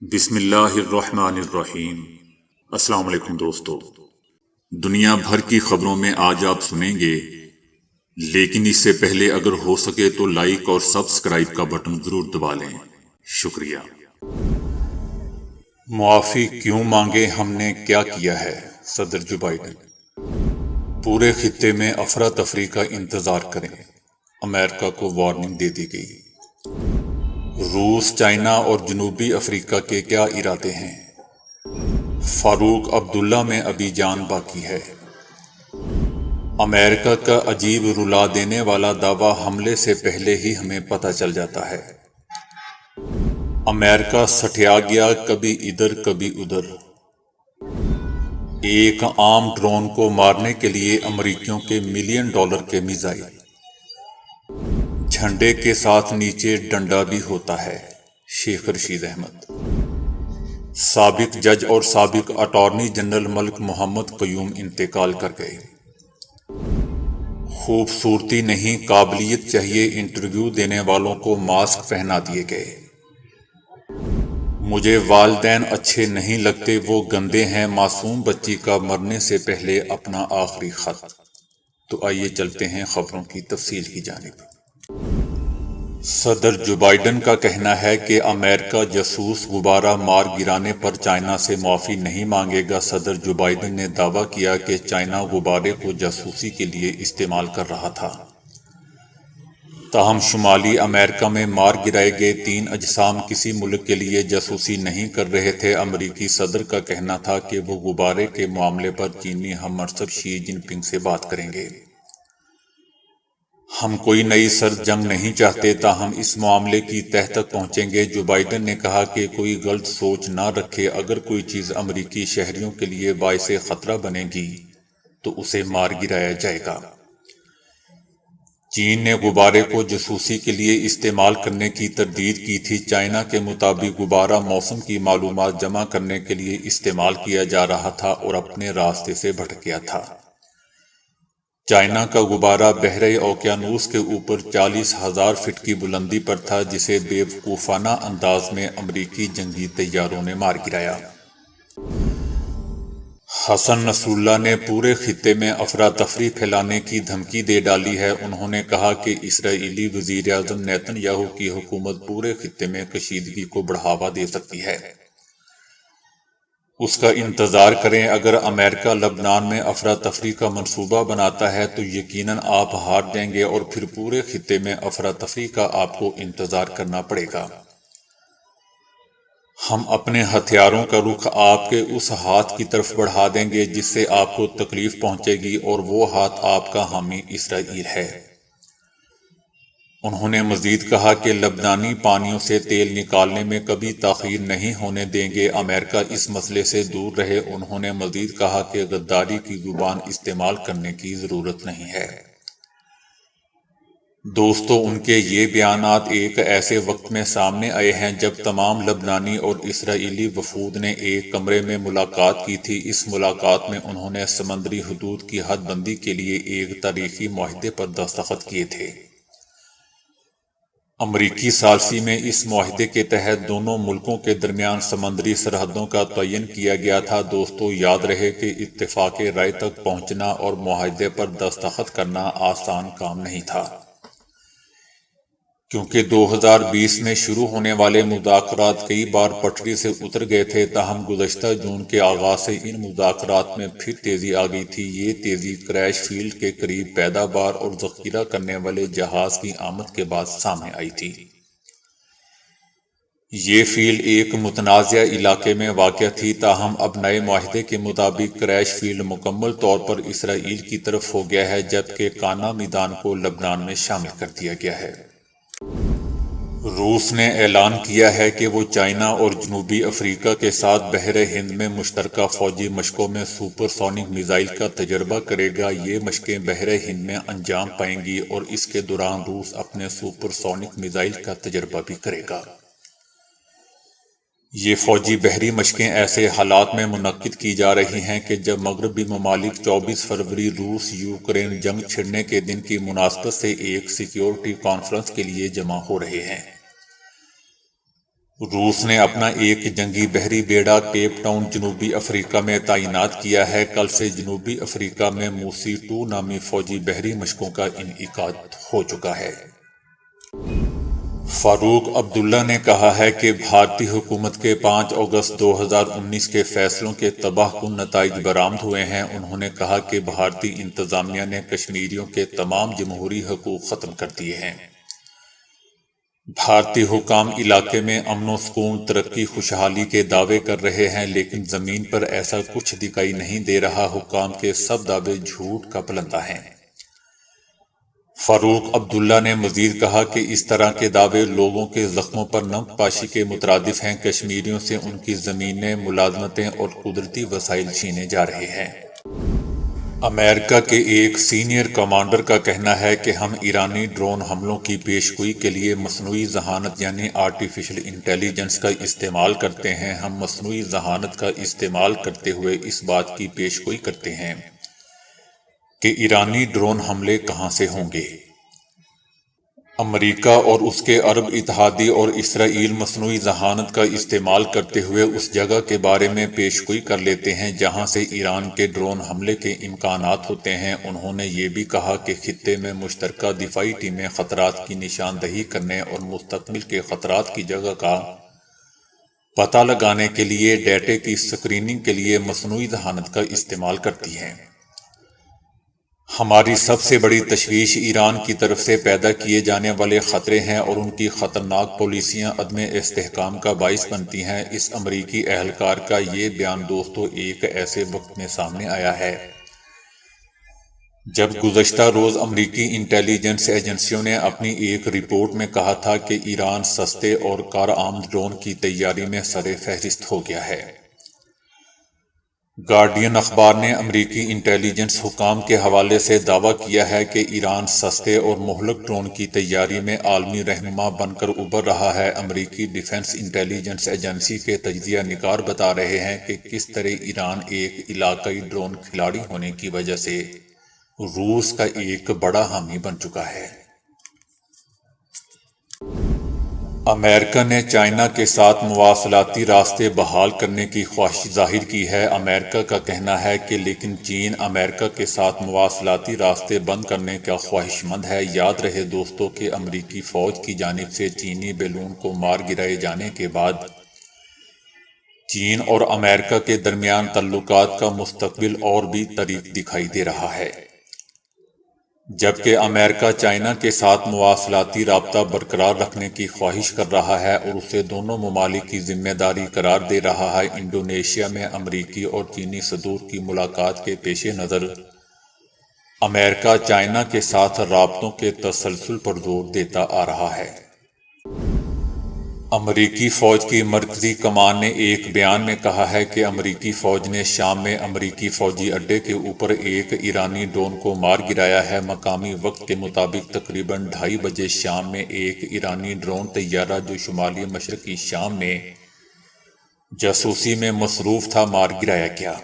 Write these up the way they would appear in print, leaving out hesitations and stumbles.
بسم اللہ الرحمن الرحیم۔ السلام علیکم دوستو، دنیا بھر کی خبروں میں آج آپ سنیں گے، لیکن اس سے پہلے اگر ہو سکے تو لائک اور سبسکرائب کا بٹن ضرور دبا لیں۔ شکریہ۔ معافی کیوں مانگے، ہم نے کیا کیا ہے؟ صدر جو بائیڈن۔ پورے خطے میں افراتفری کا انتظار کریں، امریکہ کو وارننگ دے دی گئی۔ روس، چائنا اور جنوبی افریقہ کے کیا ارادے ہیں؟ فاروق عبداللہ میں ابھی جان باقی ہے۔ امریکہ کا عجیب رلا دینے والا دعویٰ حملے سے پہلے ہی ہمیں پتہ چل جاتا ہے۔ امریکہ سٹھیا گیا، کبھی ادھر کبھی ادھر۔ ایک عام ڈرون کو مارنے کے لیے امریکیوں کے $1 ملین کے میزائل۔ جھنڈے کے ساتھ نیچے ڈنڈا بھی ہوتا ہے۔ شیخ رشید احمد۔ سابق جج اور سابق اٹارنی جنرل ملک محمد قیوم انتقال کر گئے۔ خوبصورتی نہیں، قابلیت چاہیے، انٹرویو دینے والوں کو ماسک پہنا دیے گئے۔ مجھے والدین اچھے نہیں لگتے، وہ گندے ہیں، معصوم بچی کا مرنے سے پہلے اپنا آخری خط۔ تو آئیے چلتے ہیں خبروں کی تفصیل کی جانب۔ صدر جو بائیڈن کا کہنا ہے کہ امریکہ جاسوس غبارہ مار گرانے پر چائنا سے معافی نہیں مانگے گا۔ صدر جو بائیڈن نے دعویٰ کیا کہ چائنا غبارے کو جاسوسی کے لیے استعمال کر رہا تھا۔ تاہم شمالی امریکہ میں مار گرائے گئے 3 اجسام کسی ملک کے لیے جاسوسی نہیں کر رہے تھے۔ امریکی صدر کا کہنا تھا کہ وہ غبارے کے معاملے پر چینی ہم منصب شی جن پنگ سے بات کریں گے۔ ہم کوئی نئی سرد جنگ نہیں چاہتے، تاہم اس معاملے کی تہہ تک پہنچیں گے۔ جو بائیڈن نے کہا کہ کوئی غلط سوچ نہ رکھے، اگر کوئی چیز امریکی شہریوں کے لیے باعث خطرہ بنے گی تو اسے مار گرایا جائے گا۔ چین نے غبارے کو جاسوسی کے لیے استعمال کرنے کی تردید کی تھی۔ چائنا کے مطابق غبارہ موسم کی معلومات جمع کرنے کے لیے استعمال کیا جا رہا تھا اور اپنے راستے سے بھٹک گیا تھا۔ چائنا کا غبارہ بحرۂ اوقیانوس کے اوپر 40,000 فٹ کی بلندی پر تھا، جسے بے وقوفانہ انداز میں امریکی جنگی طیاروں نے مار گرایا۔ حسن نصراللہ نے پورے خطے میں افراتفری پھیلانے کی دھمکی دے ڈالی ہے۔ انہوں نے کہا کہ اسرائیلی وزیر اعظم نیتن یاہو کی حکومت پورے خطے میں کشیدگی کو بڑھاوا دے سکتی ہے۔ اس کا انتظار کریں۔ اگر امریکہ لبنان میں افراتفری کا منصوبہ بناتا ہے تو یقیناً آپ ہار جائیں گے اور پھر پورے خطے میں افراتفری کا آپ کو انتظار کرنا پڑے گا۔ ہم اپنے ہتھیاروں کا رخ آپ کے اس ہاتھ کی طرف بڑھا دیں گے جس سے آپ کو تکلیف پہنچے گی، اور وہ ہاتھ آپ کا حامی اسرائیل ہے۔ انہوں نے مزید کہا کہ لبنانی پانیوں سے تیل نکالنے میں کبھی تاخیر نہیں ہونے دیں گے، امریکہ اس مسئلے سے دور رہے۔ انہوں نے مزید کہا کہ غداری کی زبان استعمال کرنے کی ضرورت نہیں ہے۔ دوستو، ان کے یہ بیانات ایک ایسے وقت میں سامنے آئے ہیں جب تمام لبنانی اور اسرائیلی وفود نے ایک کمرے میں ملاقات کی تھی۔ اس ملاقات میں انہوں نے سمندری حدود کی حد بندی کے لیے ایک تاریخی معاہدے پر دستخط کیے تھے۔ امریکی ثالثی میں اس معاہدے کے تحت دونوں ملکوں کے درمیان سمندری سرحدوں کا تعین کیا گیا تھا۔ دوستو، یاد رہے کہ اتفاق رائے تک پہنچنا اور معاہدے پر دستخط کرنا آسان کام نہیں تھا، کیونکہ 2020 میں شروع ہونے والے مذاکرات کئی بار پٹری سے اتر گئے تھے۔ تاہم گزشتہ جون کے آغاز سے ان مذاکرات میں پھر تیزی آ گئی تھی۔ یہ تیزی کریش فیلڈ کے قریب پیداوار اور ذخیرہ کرنے والے جہاز کی آمد کے بعد سامنے آئی تھی۔ یہ فیلڈ ایک متنازع علاقے میں واقع تھی، تاہم اب نئے معاہدے کے مطابق کریش فیلڈ مکمل طور پر اسرائیل کی طرف ہو گیا ہے، جبکہ کانا میدان کو لبنان میں شامل کر دیا گیا ہے۔ روس نے اعلان کیا ہے کہ وہ چائنا اور جنوبی افریقہ کے ساتھ بحر ہند میں مشترکہ فوجی مشقوں میں سپر سونک میزائل کا تجربہ کرے گا۔ یہ مشقیں بحر ہند میں انجام پائیں گی اور اس کے دوران روس اپنے سپر سونک میزائل کا تجربہ بھی کرے گا۔ یہ فوجی بحری مشقیں ایسے حالات میں منعقد کی جا رہی ہیں کہ جب مغربی ممالک 24 فروری روس یوکرین جنگ چھڑنے کے دن کی مناسبت سے ایک سیکیورٹی کانفرنس کے لیے جمع ہو رہے ہیں۔ روس نے اپنا ایک جنگی بحری بیڑا کیپ ٹاؤن جنوبی افریقہ میں تعینات کیا ہے۔ کل سے جنوبی افریقہ میں موسی 2 نامی فوجی بحری مشقوں کا انعقاد ہو چکا ہے۔ فاروق عبداللہ نے کہا ہے کہ بھارتی حکومت کے 5 اگست 2019 کے فیصلوں کے تباہ کن نتائج برآمد ہوئے ہیں۔ انہوں نے کہا کہ بھارتی انتظامیہ نے کشمیریوں کے تمام جمہوری حقوق ختم کر دیے ہیں۔ بھارتی حکام علاقے میں امن و سکون، ترقی، خوشحالی کے دعوے کر رہے ہیں، لیکن زمین پر ایسا کچھ دکھائی نہیں دے رہا۔ حکام کے سب دعوے جھوٹ کا پلندہ ہیں۔ فاروق عبداللہ نے مزید کہا کہ اس طرح کے دعوے لوگوں کے زخموں پر نمک پاشی کے مترادف ہیں۔ کشمیریوں سے ان کی زمینیں، ملازمتیں اور قدرتی وسائل چھینے جا رہے ہیں۔ امریکہ کے ایک سینئر کمانڈر کا کہنا ہے کہ ہم ایرانی ڈرون حملوں کی پیشگوئی کے لیے مصنوعی ذہانت یعنی آرٹیفیشل انٹیلیجنس کا استعمال کرتے ہیں۔ ہم مصنوعی ذہانت کا استعمال کرتے ہوئے اس بات کی پیشگوئی کرتے ہیں کہ ایرانی ڈرون حملے کہاں سے ہوں گے۔ امریکہ اور اس کے عرب اتحادی اور اسرائیل مصنوعی ذہانت کا استعمال کرتے ہوئے اس جگہ کے بارے میں پیشگوئی کر لیتے ہیں جہاں سے ایران کے ڈرون حملے کے امکانات ہوتے ہیں۔ انہوں نے یہ بھی کہا کہ خطے میں مشترکہ دفاعی ٹیمیں خطرات کی نشاندہی کرنے اور مستقبل کے خطرات کی جگہ کا پتہ لگانے کے لیے ڈیٹا کی اسکریننگ کے لیے مصنوعی ذہانت کا استعمال کرتی ہیں۔ ہماری سب سے بڑی تشویش ایران کی طرف سے پیدا کیے جانے والے خطرے ہیں اور ان کی خطرناک پالیسیاں عدم استحکام کا باعث بنتی ہیں۔ اس امریکی اہلکار کا یہ بیان دوستو ایک ایسے وقت میں سامنے آیا ہے جب گزشتہ روز امریکی انٹیلیجنس ایجنسیوں نے اپنی ایک رپورٹ میں کہا تھا کہ ایران سستے اور کارآمد ڈرون کی تیاری میں سر فہرست ہو گیا ہے۔ گارڈین اخبار نے امریکی انٹیلیجنس حکام کے حوالے سے دعویٰ کیا ہے کہ ایران سستے اور مہلک ڈرون کی تیاری میں عالمی رہنما بن کر ابھر رہا ہے۔ امریکی ڈیفنس انٹیلیجنس ایجنسی کے تجزیہ نگار بتا رہے ہیں کہ کس طرح ایران ایک علاقائی ڈرون کھلاڑی ہونے کی وجہ سے روس کا ایک بڑا حامی بن چکا ہے۔ امریکہ نے چائنا کے ساتھ مواصلاتی راستے بحال کرنے کی خواہش ظاہر کی ہے۔ امریکہ کا کہنا ہے کہ لیکن چین امریکہ کے ساتھ مواصلاتی راستے بند کرنے کا خواہش مند ہے۔ یاد رہے دوستو کہ امریکی فوج کی جانب سے چینی بیلون کو مار گرائے جانے کے بعد چین اور امریکہ کے درمیان تعلقات کا مستقبل اور بھی طریق دکھائی دے رہا ہے، جبکہ امریکہ چائنا کے ساتھ مواصلاتی رابطہ برقرار رکھنے کی خواہش کر رہا ہے اور اسے دونوں ممالک کی ذمہ داری قرار دے رہا ہے۔ انڈونیشیا میں امریکی اور چینی صدور کی ملاقات کے پیش نظر امریکہ چائنا کے ساتھ رابطوں کے تسلسل پر زور دیتا آ رہا ہے۔ امریکی فوج کی مرکزی کمان نے ایک بیان میں کہا ہے کہ امریکی فوج نے شام میں امریکی فوجی اڈے کے اوپر ایک ایرانی ڈرون کو مار گرایا ہے۔ مقامی وقت کے مطابق تقریباً 2:30 بجے شام میں ایک ایرانی ڈرون طیارہ جو شمالی مشرقی شام میں جاسوسی میں مصروف تھا مار گرایا گیا۔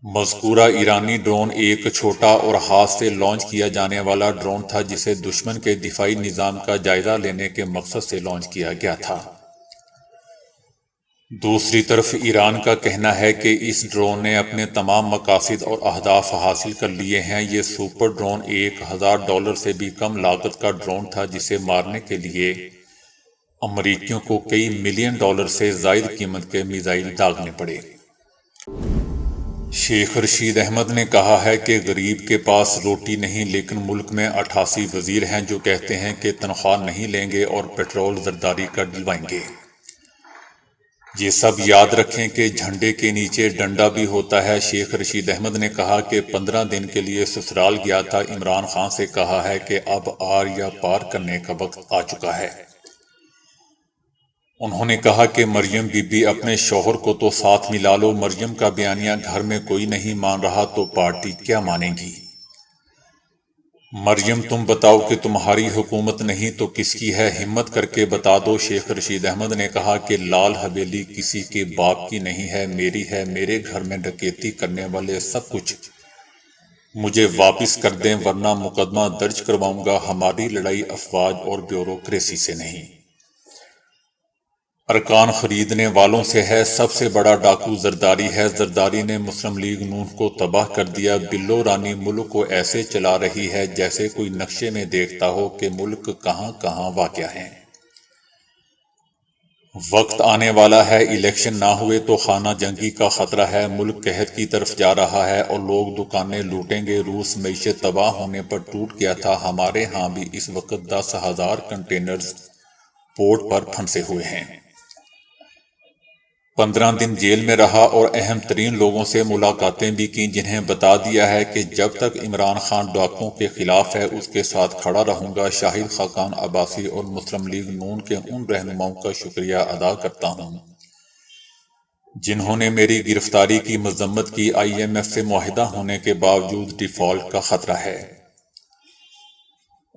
مذکورہ ایرانی ڈرون ایک چھوٹا اور ہاتھ سے لانچ کیا جانے والا ڈرون تھا جسے دشمن کے دفاعی نظام کا جائزہ لینے کے مقصد سے لانچ کیا گیا تھا۔ دوسری طرف ایران کا کہنا ہے کہ اس ڈرون نے اپنے تمام مقاصد اور اہداف حاصل کر لیے ہیں۔ یہ سپر ڈرون $1000 سے بھی کم لاگت کا ڈرون تھا جسے مارنے کے لیے امریکیوں کو کئی ملین ڈالر سے زائد قیمت کے میزائل داغنے پڑے۔ شیخ رشید احمد نے کہا ہے کہ غریب کے پاس روٹی نہیں، لیکن ملک میں 88 وزیر ہیں جو کہتے ہیں کہ تنخواہ نہیں لیں گے اور پیٹرول زرداری کا ڈلوائیں گے۔ یہ سب یاد رکھیں کہ جھنڈے کے نیچے ڈنڈا بھی ہوتا ہے۔ شیخ رشید احمد نے کہا کہ 15 دن کے لیے سسرال گیا تھا۔ عمران خان سے کہا ہے کہ اب آر یا پار کرنے کا وقت آ چکا ہے۔ انہوں نے کہا کہ مریم بی بی اپنے شوہر کو تو ساتھ ملا لو، مریم کا بیانیہ گھر میں کوئی نہیں مان رہا تو پارٹی کیا مانے گی؟ مریم تم بتاؤ کہ تمہاری حکومت نہیں تو کس کی ہے، ہمت کر کے بتا دو۔ شیخ رشید احمد نے کہا کہ لال حویلی کسی کے باپ کی نہیں ہے، میری ہے۔ میرے گھر میں ڈکیتی کرنے والے سب کچھ مجھے واپس کر دیں ورنہ مقدمہ درج کرواؤں گا۔ ہماری لڑائی افواج اور بیوروکریسی سے نہیں۔ ارکان خریدنے والوں سے ہے، سب سے بڑا ڈاکو زرداری ہے۔ زرداری نے مسلم لیگ نون کو تباہ کر دیا۔ بلو رانی ملک کو ایسے چلا رہی ہے جیسے کوئی نقشے میں دیکھتا ہو کہ ملک کہاں کہاں واقع ہے۔ وقت آنے والا ہے، الیکشن نہ ہوئے تو خانہ جنگی کا خطرہ ہے۔ ملک قحط کی طرف جا رہا ہے اور لوگ دکانیں لوٹیں گے۔ روس معیشت تباہ ہونے پر ٹوٹ گیا تھا۔ ہمارے ہاں بھی اس وقت 10,000 کنٹینرز پورٹ پر پھنسے ہوئے ہیں۔ 15 دن جیل میں رہا اور اہم ترین لوگوں سے ملاقاتیں بھی کیں، جنہیں بتا دیا ہے کہ جب تک عمران خان ڈاکوؤں کے خلاف ہے اس کے ساتھ کھڑا رہوں گا۔ شاہد خاقان عباسی اور مسلم لیگ نون کے ان رہنماؤں کا شکریہ ادا کرتا ہوں جنہوں نے میری گرفتاری کی مذمت کی۔ IMF سے معاہدہ ہونے کے باوجود ڈیفالٹ کا خطرہ ہے۔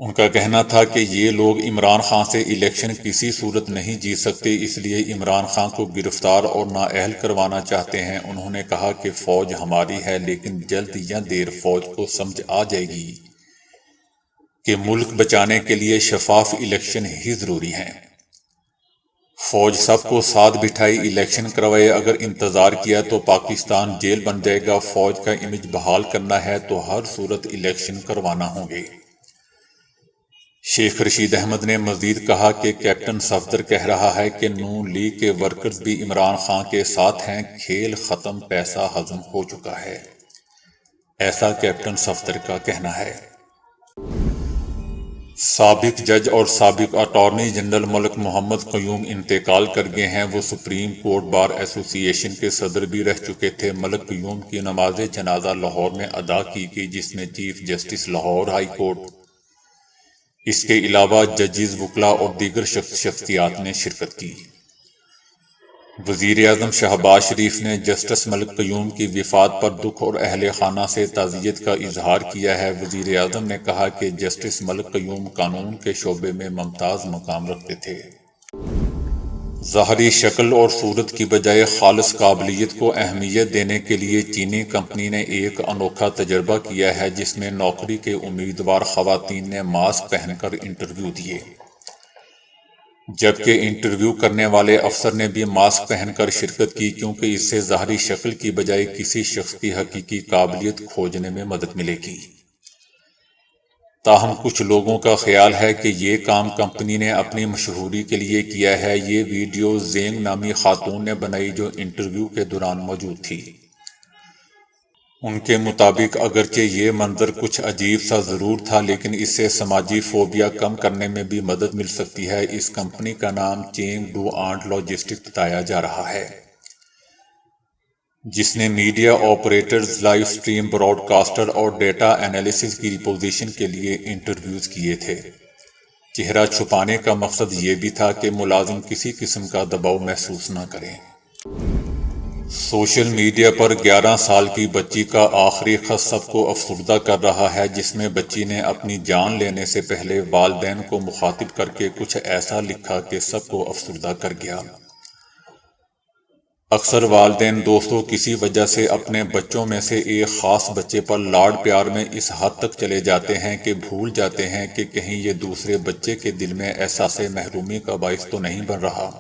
ان کا کہنا تھا کہ یہ لوگ عمران خان سے الیکشن کسی صورت نہیں جیت سکتے، اس لیے عمران خان کو گرفتار اور نااہل کروانا چاہتے ہیں۔ انہوں نے کہا کہ فوج ہماری ہے، لیکن جلد یا دیر فوج کو سمجھ آ جائے گی کہ ملک بچانے کے لیے شفاف الیکشن ہی ضروری ہیں۔ فوج سب کو ساتھ بٹھائی الیکشن کروائے۔ اگر انتظار کیا تو پاکستان جیل بن جائے گا۔ فوج کا امیج بحال کرنا ہے تو ہر صورت الیکشن کروانا ہوں گے۔ شیخ رشید احمد نے مزید کہا کہ کیپٹن صفدر کہہ رہا ہے کہ نون لیگ کے ورکرز بھی عمران خان کے ساتھ ہیں۔ کھیل ختم، پیسہ ہضم ہو چکا ہے، ایسا کیپٹن صفدر کا کہنا ہے۔ سابق جج اور سابق اٹارنی جنرل ملک محمد قیوم انتقال کر گئے ہیں۔ وہ سپریم کورٹ بار ایسوسی ایشن کے صدر بھی رہ چکے تھے۔ ملک قیوم کی نماز جنازہ لاہور میں ادا کی گئی، جس میں chief justice Lahore high court, اس کے علاوہ ججز، وکلاء اور دیگر شخصیات نے شرکت کی۔ وزیر اعظم شہباز شریف نے جسٹس ملک قیوم کی وفات پر دکھ اور اہل خانہ سے تعزیت کا اظہار کیا ہے۔ وزیر اعظم نے کہا کہ جسٹس ملک قیوم قانون کے شعبے میں ممتاز مقام رکھتے تھے۔ ظاہری شکل اور صورت کی بجائے خالص قابلیت کو اہمیت دینے کے لیے چینی کمپنی نے ایک انوکھا تجربہ کیا ہے، جس میں نوکری کے امیدوار خواتین نے ماسک پہن کر انٹرویو دیے، جبکہ انٹرویو کرنے والے افسر نے بھی ماسک پہن کر شرکت کی، کیونکہ اس سے ظاہری شکل کی بجائے کسی شخص کی حقیقی قابلیت کھوجنے میں مدد ملے گی۔ تاہم کچھ لوگوں کا خیال ہے کہ یہ کام کمپنی نے اپنی مشہوری کے لیے کیا ہے۔ یہ ویڈیو زینگ نامی خاتون نے بنائی جو انٹرویو کے دوران موجود تھی۔ ان کے مطابق اگرچہ یہ منظر کچھ عجیب سا ضرور تھا، لیکن اس سے سماجی فوبیا کم کرنے میں بھی مدد مل سکتی ہے۔ اس کمپنی کا نام چینگ ڈو آنٹ لاجسٹک بتایا جا رہا ہے، جس نے media operators, live stream broadcaster اور ڈیٹا انالیسز کی پوزیشن کے لیے انٹرویوز کیے تھے۔ چہرہ چھپانے کا مقصد یہ بھی تھا کہ ملازم کسی قسم کا دباؤ محسوس نہ کریں۔ سوشل میڈیا پر 11 سال کی بچی کا آخری خط سب کو افسردہ کر رہا ہے، جس میں بچی نے اپنی جان لینے سے پہلے والدین کو مخاطب کر کے کچھ ایسا لکھا کہ سب کو افسردہ کر گیا۔ اکثر والدین دوستوں کسی وجہ سے اپنے بچوں میں سے ایک خاص بچے پر لاڈ پیار میں اس حد تک چلے جاتے ہیں کہ بھول جاتے ہیں کہ کہیں یہ دوسرے بچے کے دل میں احساس محرومی کا باعث تو نہیں بن رہا۔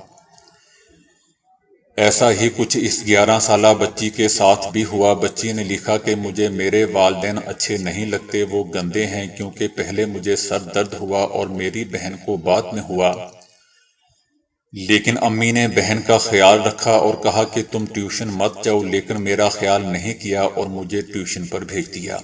ایسا ہی کچھ اس 11 سالہ بچی کے ساتھ بھی ہوا۔ بچی نے لکھا کہ مجھے میرے والدین اچھے نہیں لگتے، وہ گندے ہیں، کیونکہ پہلے مجھے سر درد ہوا اور میری بہن کو بعد میں ہوا، لیکن امی نے بہن کا خیال رکھا اور کہا کہ تم ٹیوشن مت جاؤ، لیکن میرا خیال نہیں کیا اور مجھے ٹیوشن پر بھیج دیا۔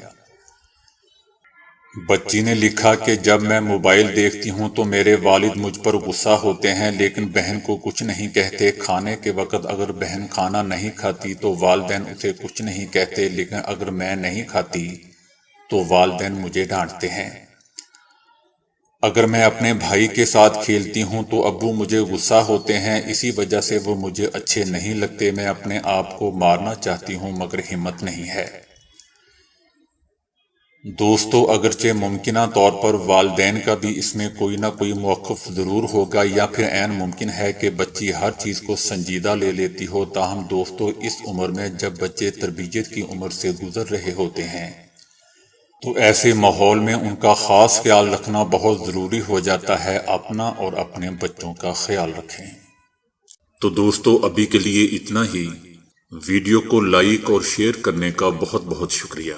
بچی نے لکھا کہ جب میں موبائل دیکھتی ہوں تو میرے والد مجھ پر غصہ ہوتے ہیں، لیکن بہن کو کچھ نہیں کہتے۔ کھانے کے وقت اگر بہن کھانا نہیں کھاتی تو والدین اسے کچھ نہیں کہتے، لیکن اگر میں نہیں کھاتی تو والدین مجھے ڈانٹتے ہیں۔ اگر میں اپنے بھائی کے ساتھ کھیلتی ہوں تو ابو مجھے غصہ ہوتے ہیں، اسی وجہ سے وہ مجھے اچھے نہیں لگتے۔ میں اپنے آپ کو مارنا چاہتی ہوں مگر ہمت نہیں ہے۔ دوستو، اگرچہ ممکنہ طور پر والدین کا بھی اس میں کوئی نہ کوئی موقف ضرور ہوگا، یا پھر عین ممکن ہے کہ بچی ہر چیز کو سنجیدہ لے لیتی ہو، تاہم دوستو اس عمر میں جب بچے تربیت کی عمر سے گزر رہے ہوتے ہیں تو ایسے ماحول میں ان کا خاص خیال رکھنا بہت ضروری ہو جاتا ہے۔ اپنا اور اپنے بچوں کا خیال رکھیں۔ تو دوستو ابھی کے لیے اتنا ہی۔ ویڈیو کو لائک اور شیئر کرنے کا بہت بہت شکریہ۔